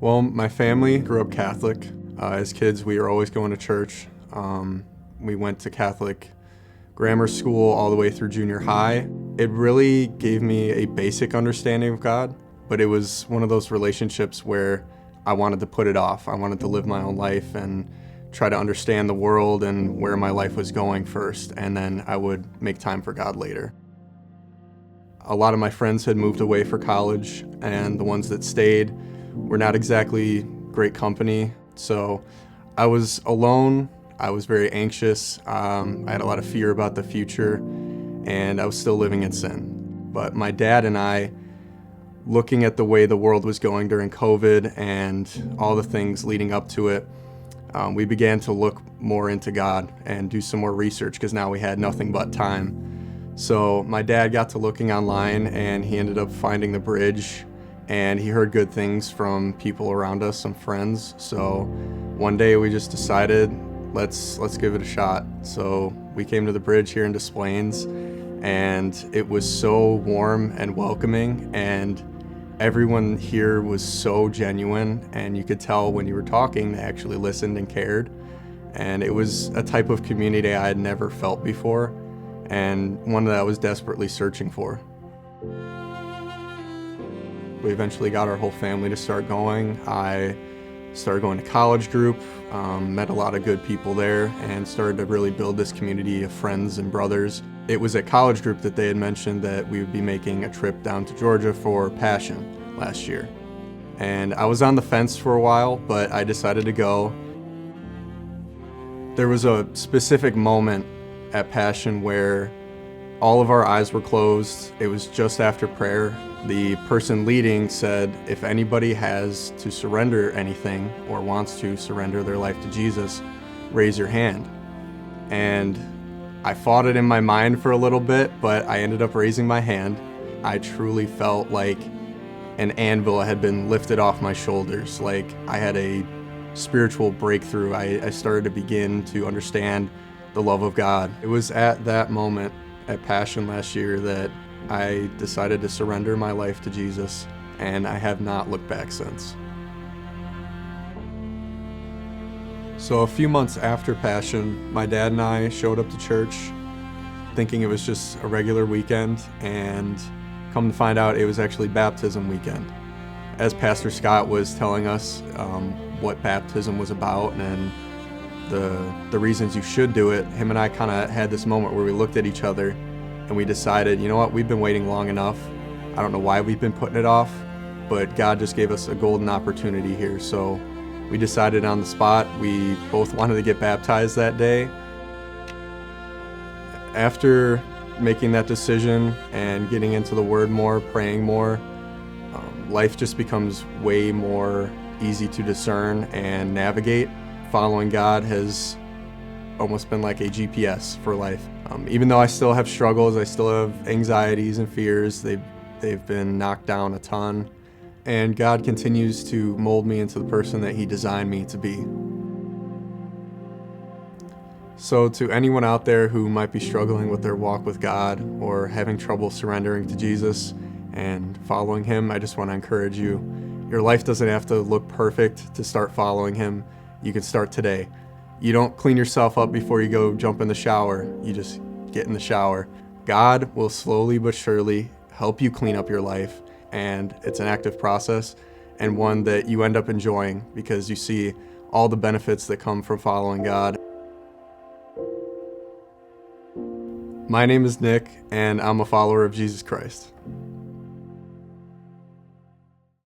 Well, my family grew up Catholic. As kids, we were always going to church. We went to Catholic grammar school all the way through junior high. It really gave me a basic understanding of God, but it was one of those relationships where I wanted to put it off. I wanted to live my own life and try to understand the world and where my life was going first, and then I would make time for God later. A lot of my friends had moved away for college, and the ones that stayed were not exactly great company. So I was alone. I was very anxious. I had a lot of fear about the future, and I was still living in sin. But my dad and I, looking at the way the world was going during COVID and all the things leading up to it, we began to look more into God and do some more research because now we had nothing but time. So my dad got to looking online, and he ended up finding The Bridge, and he heard good things from people around us, some friends. So one day we just decided, let's give it a shot. So we came to The Bridge here in Des Plaines, and it was so warm and welcoming, and everyone here was so genuine, and you could tell when you were talking, they actually listened and cared. And it was a type of community I had never felt before, and one that I was desperately searching for. We eventually got our whole family to start going. I started going to college group, met a lot of good people there, and started to really build this community of friends and brothers. It was at college group that they had mentioned that we would be making a trip down to Georgia for Passion last year. And I was on the fence for a while, but I decided to go. There was a specific moment at Passion where all of our eyes were closed. It was just after prayer. The person leading said, if anybody has to surrender anything or wants to surrender their life to Jesus, raise your hand. And I fought it in my mind for a little bit, but I ended up raising my hand. I truly felt like an anvil had been lifted off my shoulders, like I had a spiritual breakthrough. I started to begin to understand the love of God. It was at that moment at Passion last year that I decided to surrender my life to Jesus, and I have not looked back since. So a few months after Passion, my dad and I showed up to church thinking it was just a regular weekend, and come to find out it was actually baptism weekend. As Pastor Scott was telling us what baptism was about and the reasons you should do it, him and I kind of had this moment where we looked at each other and we decided, you know what, we've been waiting long enough. I don't know why we've been putting it off, but God just gave us a golden opportunity here. So we decided on the spot. We both wanted to get baptized that day. After making that decision and getting into the Word more, praying more, life just becomes way more easy to discern and navigate. Following God has almost been like a GPS for life. Even though I still have struggles, I still have anxieties and fears, they've been knocked down a ton. And God continues to mold me into the person that He designed me to be. So to anyone out there who might be struggling with their walk with God or having trouble surrendering to Jesus and following Him, I just want to encourage you. Your life doesn't have to look perfect to start following Him. You can start today. You don't clean yourself up before you go jump in the shower. You just get in the shower. God will slowly but surely help you clean up your life, and it's an active process and one that you end up enjoying because you see all the benefits that come from following God. My name is Nick, and I'm a follower of Jesus Christ.